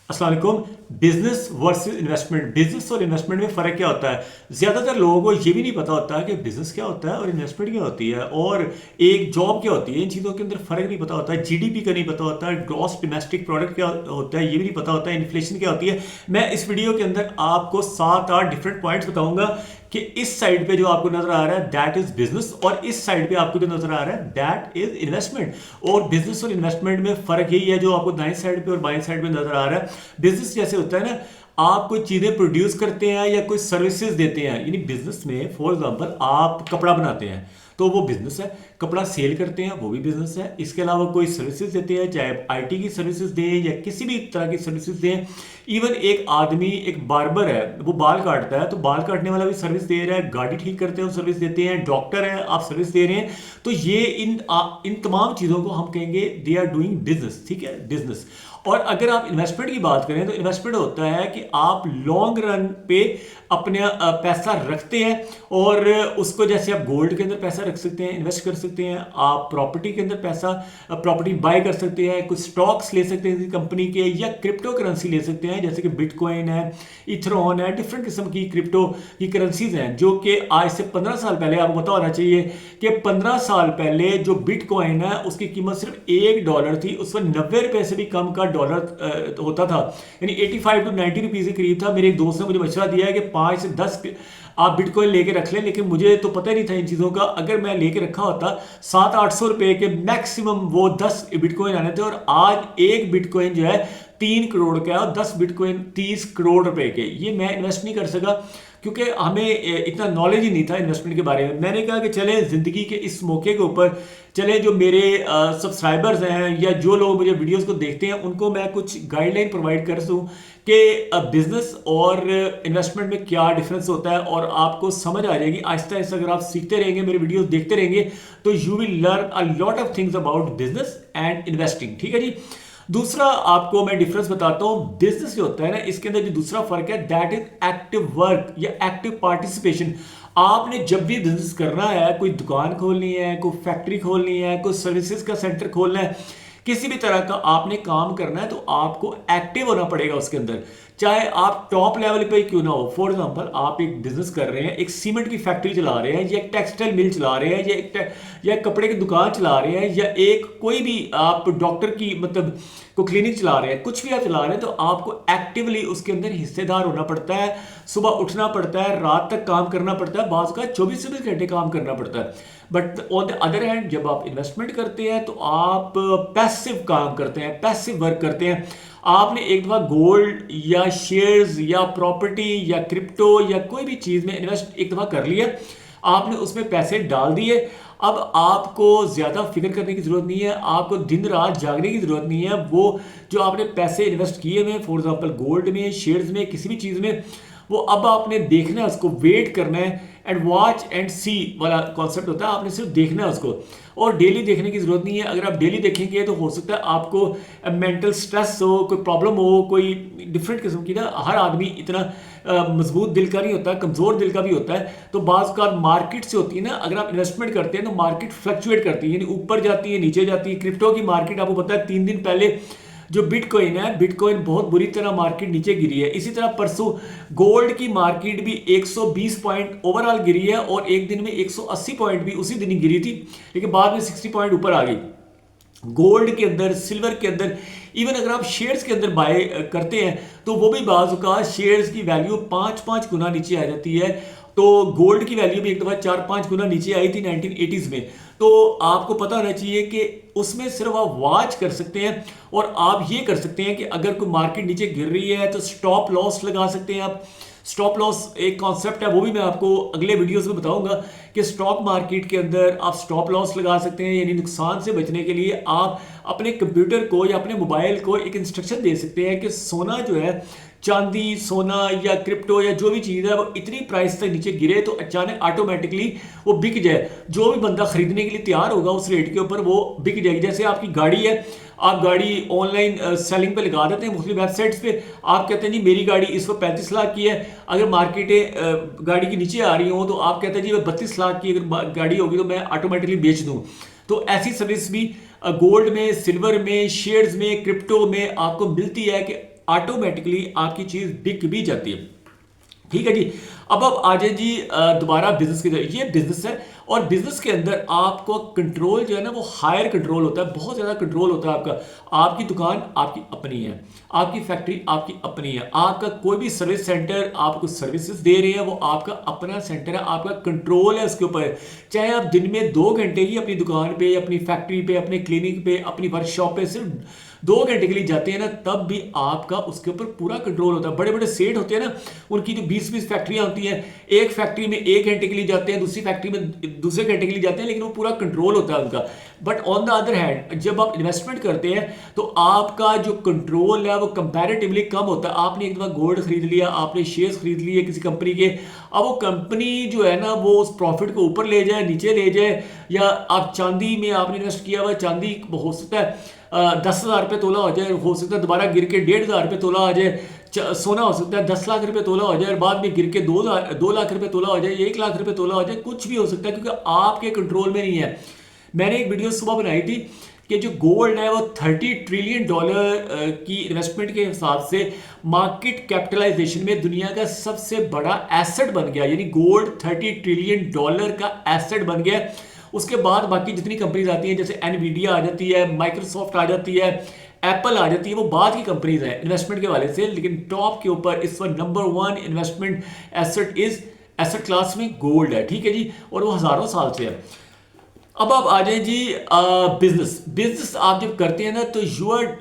अस्सलाम वालेकुम। Business versus investment, business और इन्वेस्टमेंट में फ़र्क क्या होता है? ज़्यादातर लोगों को ये भी नहीं पता होता कि बिजनेस क्या होता है और इन्वेस्टमेंट क्या होती है और एक जॉब क्या होती है। इन चीज़ों के अंदर फ़र्क नहीं पता होता। जीडीपी का नहीं पता होता, ग्रॉस डोमेस्टिक प्रोडक्ट क्या होता है ये भी नहीं पता होता, इन्फ्लेशन क्या होती है। मैं इस वीडियो के अंदर आपको 7-8 डिफरेंट पॉइंट्स बताऊंगा कि इस साइड पे जो आपको नजर आ रहा है दैट इज बिजनेस और इस साइड पे आपको जो नजर आ रहा है दैट इज इन्वेस्टमेंट। और बिजनेस और इन्वेस्टमेंट में फर्क यही है जो आपको दाएं साइड पे और बाएं साइड पे नजर आ रहा है। बिजनेस जैसे होता है ना, आप कोई चीजें प्रोड्यूस करते हैं या कोई सर्विसेज देते हैं, यानी बिजनेस में फॉर एग्जांपल आप कपड़ा बनाते हैं तो वो बिजनेस है। कपड़ा सेल करते हैं वो भी बिजनेस है। इसके अलावा कोई सर्विसेज देते हैं, चाहे आईटी की सर्विसेज दें या किसी भी तरह की सर्विसेज दें। इवन एक आदमी, एक बार्बर है, वो बाल काटता है तो बाल काटने वाला भी सर्विस दे रहा है। गाड़ी ठीक करते हैं वो सर्विस देते हैं। डॉक्टर है, आप सर्विस दे रहे हैं। तो ये इन तमाम चीज़ों को हम कहेंगे दे आर डूइंग बिजनेस। ठीक है, बिजनेस। और अगर आप इन्वेस्टमेंट की बात करें तो इन्वेस्टमेंट होता है कि आप लॉन्ग रन पे अपने पैसा रखते हैं और उसको, जैसे आप गोल्ड के अंदर पैसा रख सकते हैं, इन्वेस्ट कर सकते हैं। आप प्रॉपर्टी के अंदर पैसा, प्रॉपर्टी बाय कर सकते हैं, कुछ स्टॉक्स ले सकते हैं कंपनी के, या क्रिप्टो करेंसी ले सकते हैं जैसे कि बिटकॉइन है, इथेरियम है। डिफरेंट किस्म की क्रिप्टो की करेंसीज हैं जो कि आज से 15 साल पहले, आपको पता होना चाहिए कि 15 साल पहले जो बिटकॉइन है उसकी कीमत सिर्फ $1 थी। उस वक्त 90 रुपए से भी कम का डॉलर होता था, यानी 85 टू 90 रुपीज़ के करीब था। मेरे एक दोस्त ने मुझे मशवरा दिया है कि 5 से 10 आप बिटकॉइन लेके रख लें, लेकिन मुझे तो पता ही नहीं था इन चीज़ों का। अगर मैं लेके रखा होता 700-800 रुपए के मैक्सिमम वो 10 बिटकॉइन आने थे, और आज एक बिटकॉइन जो है 3 करोड़ का है और 10 बिटकॉइन 30 करोड़ रुपए के। ये मैं इन्वेस्ट नहीं कर सका क्योंकि हमें इतना नॉलेज ही नहीं था इन्वेस्टमेंट के बारे में। मैंने कहा कि चले ज़िंदगी के इस मौके के ऊपर, चले जो मेरे सब्सक्राइबर्स हैं या जो लोग मुझे वीडियोस को देखते हैं उनको मैं कुछ गाइडलाइन प्रोवाइड कर दूं कि बिजनेस और इन्वेस्टमेंट में क्या डिफरेंस होता है, और आपको समझ आ जाएगी आहिस्ता आहिस्ता। अगर आप सीखते रहेंगे, मेरे वीडियोस देखते रहेंगे, तो you will learn a lot of things about business and investing. ठीक है जी। दूसरा आपको मैं डिफरेंस बताता हूं। बिजनेस जो होता है ना, इसके अंदर जो दूसरा फर्क है दैट इज एक्टिव वर्क या एक्टिव पार्टिसिपेशन। आपने जब भी बिजनेस करना है, कोई दुकान खोलनी है, कोई फैक्ट्री खोलनी है, कोई सर्विसेज का सेंटर खोलना है, किसी भी तरह का आपने काम करना है, तो आपको एक्टिव होना पड़ेगा उसके अंदर। चाहे आप टॉप लेवल पे क्यों ना हो। फॉर एग्जांपल आप एक बिजनेस कर रहे हैं, एक सीमेंट की फैक्ट्री चला रहे हैं, या एक टेक्सटाइल मिल चला रहे हैं, या कपड़े की दुकान चला रहे हैं, या एक कोई भी आप डॉक्टर की मतलब को क्लिनिक चला रहे हैं, कुछ भी आप चला रहे हैं, तो आपको एक्टिवली उसके अंदर हिस्सेदार होना पड़ता है। सुबह उठना पड़ता है, रात तक काम करना पड़ता है, बाज़ का 24-24 घंटे काम करना पड़ता है। But on the other hand जब आप इन्वेस्टमेंट करते हैं तो आप पैसिव काम करते हैं, पैसिव वर्क करते हैं। आपने एक दफ़ा गोल्ड या शेयर्स या प्रॉपर्टी या क्रिप्टो या कोई भी चीज़ में इन्वेस्ट एक दफ़ा कर लिया, आपने उसमें पैसे डाल दिए। अब आपको ज़्यादा फिक्र करने की ज़रूरत नहीं है, आपको दिन रात जागने की ज़रूरत नहीं है। वो जो आपने पैसे इन्वेस्ट किए हुए, फॉर एग्जांपल गोल्ड में, शेयर्स में, किसी भी चीज़ में, वो अब आपने देखना है, उसको वेट करना है। एंड वॉच एंड सी वाला कॉन्सेप्ट होता है, आपने सिर्फ देखना है उसको, और डेली देखने की ज़रूरत नहीं है। अगर आप डेली देखेंगे तो हो सकता है आपको मेंटल स्ट्रेस हो, कोई प्रॉब्लम हो, कोई डिफरेंट किस्म की ना। हर आदमी इतना मजबूत दिल का नहीं होता, कमज़ोर दिल का भी होता है। तो बाज़ का मार्केट से होती है ना, अगर आप इन्वेस्टमेंट करते हैं तो मार्केट फ्लक्चुएट करती है, यानी ऊपर जाती है, नीचे जाती है। क्रिप्टो की मार्केट आपको पता है 3 दिन पहले जो बिटकॉइन है, बिटकॉइन बहुत बुरी तरह मार्केट नीचे गिरी है। इसी तरह परसों गोल्ड की मार्केट भी 120 पॉइंट ओवरऑल गिरी है, और एक दिन में 180 पॉइंट भी उसी दिन गिरी थी, लेकिन बाद में 60 पॉइंट ऊपर आ गई। गोल्ड के अंदर, सिल्वर के अंदर, इवन अगर आप शेयर्स के अंदर बाय करते हैं तो वो भी बाज़ का शेयर्स की वैल्यू 5-5 गुना नीचे आ जाती है। तो गोल्ड की वैल्यू भी एक दफ़ा 4-5 गुना नीचे आई थी 1980s में। तो आपको पता होना चाहिए कि उसमें सिर्फ आप वॉच कर सकते हैं, और आप ये कर सकते हैं कि अगर कोई मार्केट नीचे गिर रही है तो स्टॉप लॉस लगा सकते हैं आप। स्टॉप लॉस एक कॉन्सेप्ट है, वो भी मैं आपको अगले वीडियोस में बताऊंगा कि स्टॉक मार्केट के अंदर आप स्टॉप लॉस लगा सकते हैं, यानी नुकसान से बचने के लिए आप अपने कंप्यूटर को या अपने मोबाइल को एक इंस्ट्रक्शन दे सकते हैं कि सोना जो है, चांदी, सोना या क्रिप्टो या जो भी चीज़ है, वो इतनी प्राइस तक नीचे गिरे तो अचानक ऑटोमेटिकली वो बिक जाए। जो भी बंदा खरीदने के लिए तैयार होगा उस रेट के ऊपर वो बिक जाएगी। जैसे आपकी गाड़ी है, आप गाड़ी ऑनलाइन सेलिंग पे लगा देते हैं मुख्तलिफ वेबसाइट्स पे। आप कहते हैं जी मेरी गाड़ी इस वक्त 35 लाख की है, अगर मार्केटें गाड़ी की नीचे आ रही हो तो आप कहते हैं जी मैं 32 लाख की अगर गाड़ी होगी तो मैं ऑटोमेटिकली बेच दूँ। तो ऐसी सर्विस भी गोल्ड में, सिल्वर में, शेयर्स में, क्रिप्टो में आपको मिलती है कि ऑटोमेटिकली आपकी चीज़ बिक भी जाती है। ठीक है जी। अब आ जाए जी दोबारा बिजनेस की तरफ। ये बिजनेस है और बिजनेस के अंदर आपको कंट्रोल जो है ना वो हायर कंट्रोल होता है, बहुत ज़्यादा कंट्रोल होता है आपका। आपकी दुकान आपकी अपनी है, आपकी फैक्ट्री आपकी अपनी है, आपका कोई भी सर्विस सेंटर आपको सर्विसेज दे रहे हैं वो आपका अपना सेंटर है, आपका कंट्रोल है उसके ऊपर। चाहे आप दिन में 2 घंटे ही अपनी दुकान पे, अपनी फैक्ट्री पे, अपने क्लिनिक पे, अपनी वर्कशॉप पे सिर्फ 2 घंटे के लिए जाते हैं ना, तब भी आपका उसके ऊपर पूरा कंट्रोल होता है। बड़े बड़े सेठ होते हैं ना, उनकी जो 20-20 फैक्ट्रियां होती हैं, एक फैक्ट्री में 1 घंटे के लिए जाते हैं, दूसरी फैक्ट्री में दूसरे घंटे के लिए जाते हैं, लेकिन वो पूरा कंट्रोल होता है उनका। But on the other hand जब आप इन्वेस्टमेंट करते हैं तो आपका जो कंट्रोल है वो कंपैरेटिवली कम होता है। आपने एक दफ़ा गोल्ड खरीद लिया, आपने शेयर्स खरीद लिए किसी कंपनी के, अब वो कंपनी जो है ना वो उस प्रॉफिट को ऊपर ले जाए, नीचे ले जाए, या आप चांदी में आपने इन्वेस्ट किया हुआ, चांदी हो सकता है 10,000 रुपये तोला हो जाए, हो सकता है दोबारा गिर के 1,500 रुपये तोला हो जाए। सोना हो सकता है 10 लाख रुपये तोला हो जाए और बाद में गिर के 2 लाख रुपये तोला हो जाए, 1 लाख रुपये तोला हो जाए, कुछ भी हो सकता है क्योंकि आपके कंट्रोल में नहीं है। मैंने एक वीडियो सुबह बनाई थी कि जो गोल्ड है वो $30 ट्रिलियन की इन्वेस्टमेंट के हिसाब से मार्केट कैपिटलाइजेशन में दुनिया का सबसे बड़ा एसेट बन गया। यानी गोल्ड $30 ट्रिलियन का एसेट बन गया। उसके बाद बाकी जितनी कंपनीज आती हैं, जैसे एनवीडिया आ जाती है, माइक्रोसॉफ्ट आ जाती है, एप्पल आ जाती है, वो बाद की कंपनीज हैं इन्वेस्टमेंट के वाले से, लेकिन टॉप के ऊपर इस वक्त नंबर 1 इन्वेस्टमेंट एसेट क्लास में गोल्ड है। ठीक है जी, और वो हज़ारों साल से है। अब आप आ जाए जी बिजनेस आप जब करते हैं ना तो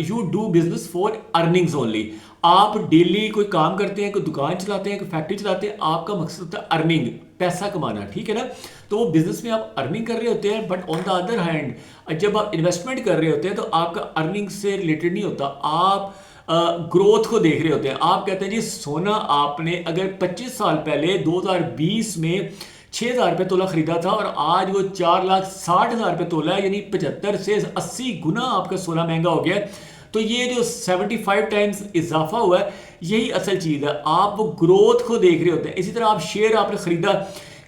you do business for earnings only. आप डेली कोई काम करते हैं, कोई दुकान चलाते हैं, कोई फैक्ट्री चलाते हैं, आपका मकसद होता है अर्निंग, पैसा कमाना। ठीक है ना, तो वो बिजनेस में आप अर्निंग कर रहे होते हैं। But on the other hand जब आप इन्वेस्टमेंट कर रहे होते हैं तो आपका अर्निंग से रिलेटेड नहीं होता, आप ग्रोथ को देख रहे होते हैं। आप कहते हैं जी सोना आपने अगर 25 साल पहले 2020 में 6,000 रुपये तोला खरीदा था और आज वो 4,60,000 रुपये तोला है, यानी 75 से 80 गुना आपका सोना महंगा हो गया। तो ये जो 75 टाइम्स इजाफा हुआ है, यही असल चीज़ है। आप वो ग्रोथ को देख रहे होते हैं। इसी तरह आप शेयर आपने खरीदा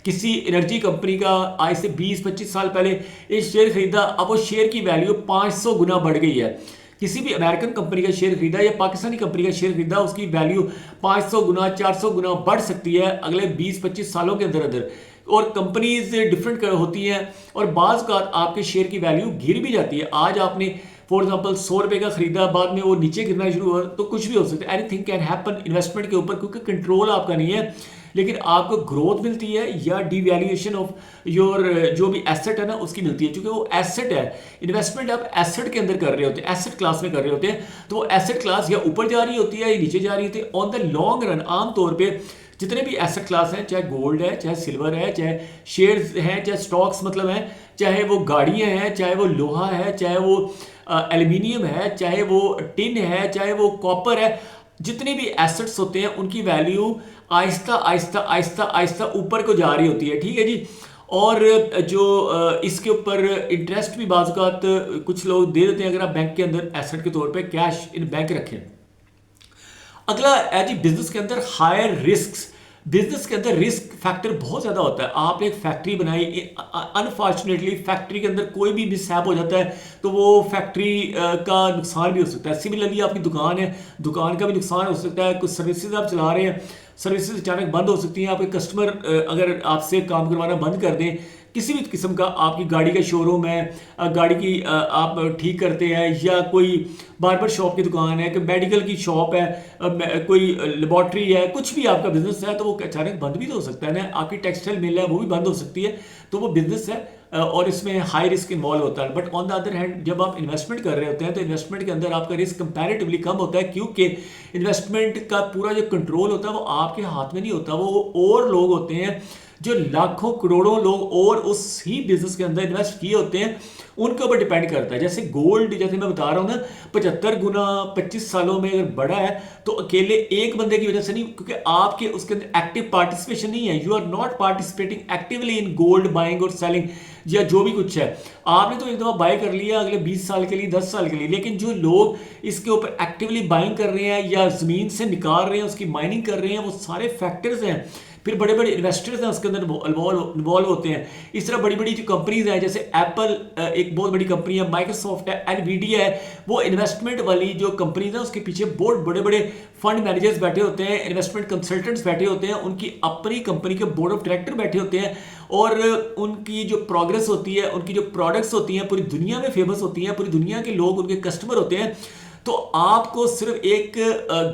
किसी एनर्जी कंपनी का, आज से 20-25 साल पहले एक शेयर खरीदा, अब वो शेयर की वैल्यू 500 गुना बढ़ गई है। किसी भी अमेरिकन कंपनी का शेयर खरीदा या पाकिस्तानी कंपनी का शेयर खरीदा, उसकी वैल्यू 500 गुना 400 गुना बढ़ सकती है अगले 20-25 सालों के अंदर अंदर। और कंपनीज डिफरेंट होती हैं और बाज़ का आपके शेयर की वैल्यू गिर भी जाती है। आज आपने फॉर एग्जांपल 100 रुपये का खरीदा, बाद में वो नीचे गिरना शुरू हुआ, तो कुछ भी हो सकता है। एनीथिंग कैन हैपन इन्वेस्टमेंट के ऊपर, क्योंकि कंट्रोल आपका नहीं है। लेकिन आपको ग्रोथ मिलती है या डिवैल्यूएशन ऑफ योर जो भी एसेट है ना उसकी मिलती है, क्योंकि वो एसेट है। इन्वेस्टमेंट आप एसेट के अंदर कर रहे होते हैं, एसेट क्लास में कर रहे होते हैं, तो वो एसेट क्लास या ऊपर जा रही होती है या नीचे जा रही होती है। ऑन द लॉन्ग रन आमतौर पर जितने भी एसेट क्लास हैं, चाहे गोल्ड है, चाहे सिल्वर है, चाहे शेयर्स हैं, चाहे स्टॉक्स मतलब हैं, चाहे वो गाड़ियां हैं, चाहे वो लोहा है, चाहे वो एल्यूमिनियम है, चाहे वो टिन है, चाहे वो कॉपर है, जितने भी एसेट्स होते हैं उनकी वैल्यू आहिस्ता आहिस्ता आहिस्ता आहिस्ता ऊपर को जा रही होती है। ठीक है जी। और जो इसके ऊपर इंटरेस्ट भी बाज़ औक़ात कुछ लोग दे देते हैं अगर आप बैंक के अंदर एसेट के तौर पे कैश इन बैंक रखें। अगला है जी बिजनेस के अंदर हायर रिस्क। बिजनेस के अंदर रिस्क फैक्टर बहुत ज़्यादा होता है। आपने एक फैक्ट्री बनाई, अनफॉर्चुनेटली फैक्ट्री के अंदर कोई भी मिसहैप हो जाता है तो वो फैक्ट्री का नुकसान भी हो सकता है। सिमिलरली आपकी दुकान है, दुकान का भी नुकसान हो सकता है। कुछ सर्विसेज आप चला रहे हैं, सर्विसेज अचानक बंद हो सकती हैं। आपके कस्टमर अगर आपसे काम करवाना बंद कर दें, किसी भी किस्म का, आपकी गाड़ी का शोरूम है, गाड़ी की आप ठीक करते हैं, या कोई बार्बर शॉप की दुकान है, कि मेडिकल की शॉप है, कोई लेबॉर्ट्री है, कुछ भी आपका बिजनेस है, तो वो अचानक बंद भी तो हो सकता है ना। आपकी टेक्सटाइल मिल है वो भी बंद हो सकती है, तो वो बिजनेस है और इसमें हाई रिस्क इन्वॉल्व होता है। But on the other hand जब आप इन्वेस्टमेंट कर रहे होते हैं तो इन्वेस्टमेंट के अंदर आपका रिस्क कंपैरेटिवली कम होता है, क्योंकि इन्वेस्टमेंट का पूरा जो कंट्रोल होता है वो आपके हाथ में नहीं होता। वो और लोग होते हैं जो लाखों करोड़ों लोग और उस ही बिजनेस के अंदर इन्वेस्ट किए होते हैं, उनके ऊपर डिपेंड करता है। जैसे गोल्ड, जैसे मैं बता रहा हूँ ना, 75 गुना 25 सालों में अगर बढ़ा है तो अकेले एक बंदे की वजह से नहीं, क्योंकि आपके उसके अंदर एक्टिव पार्टिसिपेशन नहीं है। You are not participating actively in gold buying और सेलिंग या जो भी कुछ है। आपने तो एक दफ़ा बाय कर लिया अगले 20 साल के लिए, 10 साल के लिए, लेकिन जो लोग इसके ऊपर एक्टिवली बाइंग कर रहे हैं या ज़मीन से निकाल रहे हैं, उसकी माइनिंग कर रहे हैं, वो सारे फैक्टर्स हैं। फिर बड़े बड़े इन्वेस्टर्स हैं उसके अंदर इन्वॉल्व होते हैं। इस तरह बड़ी बड़ी जो कंपनीज हैं जैसे एप्पल एक बहुत बड़ी कंपनी है, माइक्रोसॉफ्ट है, एनवीडिया है, वो इन्वेस्टमेंट वाली जो कंपनीज हैं उसके पीछे बहुत बड़े बड़े फंड मैनेजर्स बैठे होते हैं, इन्वेस्टमेंट कंसल्टेंट्स बैठे होते हैं, उनकी अपनी कंपनी के बोर्ड ऑफ डायरेक्टर बैठे होते हैं और उनकी जो प्रोग्रेस होती है, उनकी जो प्रोडक्ट्स होती हैं पूरी दुनिया में फेमस होती हैं, पूरी दुनिया के लोग उनके कस्टमर होते हैं। तो आपको सिर्फ एक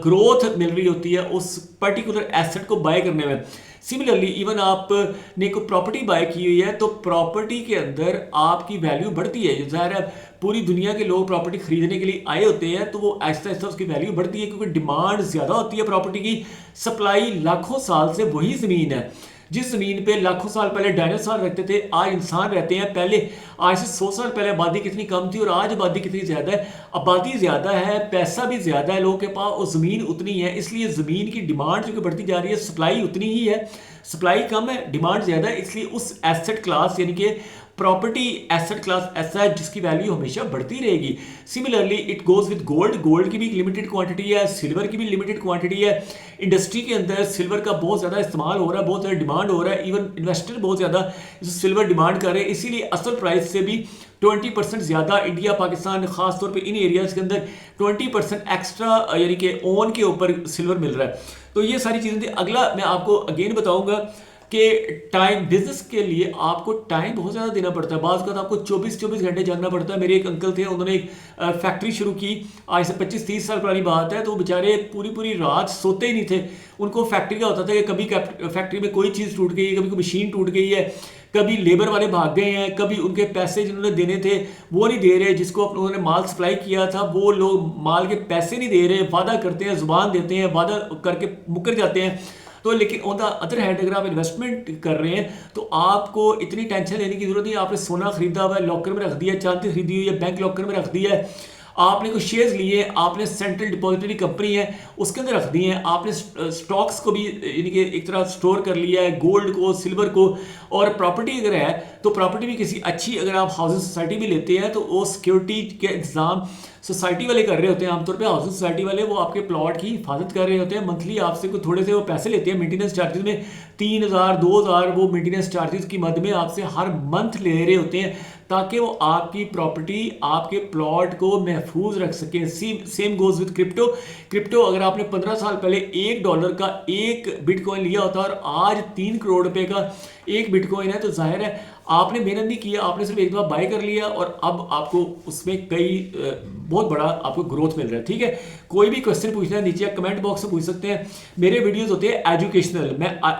ग्रोथ मिल रही होती है उस पर्टिकुलर एसेट को बाय करने में। सिमिलरली इवन आपने कोई प्रॉपर्टी बाय की हुई है तो प्रॉपर्टी के अंदर आपकी वैल्यू बढ़ती है। ज़ाहिर है पूरी दुनिया के लोग प्रॉपर्टी खरीदने के लिए आए होते हैं तो वो आहिस्ता आहिस्ता उसकी वैल्यू बढ़ती है क्योंकि डिमांड ज़्यादा होती है प्रॉपर्टी की। सप्लाई लाखों साल से वही ज़मीन है जिस ज़मीन पे लाखों साल पहले डायनासोर रहते थे, आज इंसान रहते हैं। पहले आज से 100 साल पहले आबादी कितनी कम थी और आज आबादी कितनी ज़्यादा है। आबादी ज़्यादा है, पैसा भी ज़्यादा है लोगों के पास और ज़मीन उतनी है, इसलिए ज़मीन की डिमांड जो कि बढ़ती जा रही है, सप्लाई उतनी ही है। सप्लाई कम है, डिमांड ज़्यादा है, इसलिए उस एसेट क्लास यानी कि प्रॉपर्टी एसेट क्लास ऐसा है जिसकी वैल्यू हमेशा बढ़ती रहेगी। Similarly it goes with gold. Gold की भी लिमिटेड क्वांटिटी है, सिल्वर की भी लिमिटेड क्वांटिटी है। इंडस्ट्री के अंदर सिल्वर का बहुत ज़्यादा इस्तेमाल हो रहा है, बहुत ज़्यादा डिमांड हो रहा है, इवन इन्वेस्टर बहुत ज़्यादा सिल्वर डिमांड कर रहे हैं, इसीलिए असल प्राइस से भी 20% ज़्यादा इंडिया पाकिस्तान खासतौर पे इन एरियाज़ के अंदर 20% एक्स्ट्रा यानी कि ओन के ऊपर सिल्वर मिल रहा है। तो ये सारी चीज़ें थी। अगला मैं आपको अगेन बताऊंगा कि टाइम बिजनेस के लिए आपको टाइम बहुत ज़्यादा देना पड़ता है। बाज़ का आपको 24 घंटे जागना पड़ता है। मेरे एक अंकल थे, उन्होंने एक फैक्ट्री शुरू की, आज से 25-30 साल पुरानी बात है। तो बेचारे पूरी पूरी रात सोते ही नहीं थे। उनको फैक्ट्री का होता था कि कभी फैक्ट्री में कोई चीज़ टूट गई है, कभी कोई मशीन टूट गई है, कभी लेबर वाले भाग गए हैं, कभी उनके पैसे जिन्होंने देने थे वो नहीं दे रहे, जिसको उन्होंने माल सप्लाई किया था वो लोग माल के पैसे नहीं दे रहे, वादा करते हैं, जुबान देते हैं, वादा करके मुकर जाते हैं। तो लेकिन ऑन द अदर हैंड अगर आप इन्वेस्टमेंट कर रहे हैं तो आपको इतनी टेंशन लेने की जरूरत नहीं। आपने सोना खरीदा हुआ है, लॉकर में रख दिया, चांदी खरीदी हुई है, बैंक लॉकर में रख दिया है, आपने कुछ शेयर्स लिए, आपने सेंट्रल डिपॉजिटरी कंपनी है उसके अंदर रख दिए हैं, आपने स्टॉक्स को भी यानी कि एक तरह स्टोर कर लिया है, गोल्ड को, सिल्वर को। और प्रॉपर्टी अगर है तो प्रॉपर्टी भी किसी अच्छी, अगर आप हाउसिंग सोसाइटी भी लेते हैं तो वो सिक्योरिटी के इंतजाम सोसाइटी वाले कर रहे होते हैं। आमतौर पे हाउसिंग सोसाइटी वाले वो आपके प्लॉट की हिफाजत कर रहे होते हैं। मंथली आपसे कुछ थोड़े से वो पैसे लेते हैं मेंटेनेंस चार्जेस में, 3000 2000 वो मेंटेनेंस चार्जेस की मद में आपसे हर मंथ ले रहे होते हैं ताकि वो आपकी प्रॉपर्टी, आपके प्लॉट को महफूज रख सकें। Same goes with crypto. Crypto अगर आपने 15 साल पहले $1 का एक बिटकॉइन लिया होता और आज 3 करोड़ रुपए का एक बिटकॉइन है तो जाहिर है आपने मेहनत नहीं किया, आपने सिर्फ एक दफा बाय कर लिया और अब आपको उसमें कई बहुत बड़ा आपको ग्रोथ मिल रहा है। ठीक है, कोई भी क्वेश्चन पूछना है नीचे कमेंट बॉक्स में पूछ सकते हैं। मेरे वीडियोस होते हैं एजुकेशनल।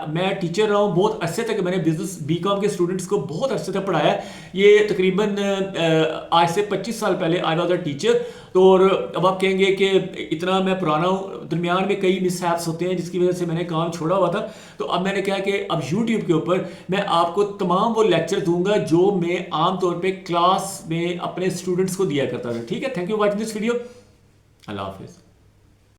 मैं टीचर रहा हूँ, बहुत अरसे तक मैंने बिजनेस बीकॉम के स्टूडेंट्स को बहुत अरसे तक पढ़ाया। ये तकरीबन आज से 25 साल पहले आई वाज अ टीचर। तो और अब आप कहेंगे कि इतना मैं पुराना हूँ, दरमियान में कई मिसहैप्स होते हैं जिसकी वजह से मैंने काम छोड़ा हुआ था। तो अब मैंने कहा कि अब यूट्यूब के ऊपर मैं आपको तमाम वो लेक्चर दूंगा जो मैं आमतौर पे क्लास में अपने स्टूडेंट्स को दिया करता था। ठीक है, thank you for watching this video. अल्लाह हाफिज़।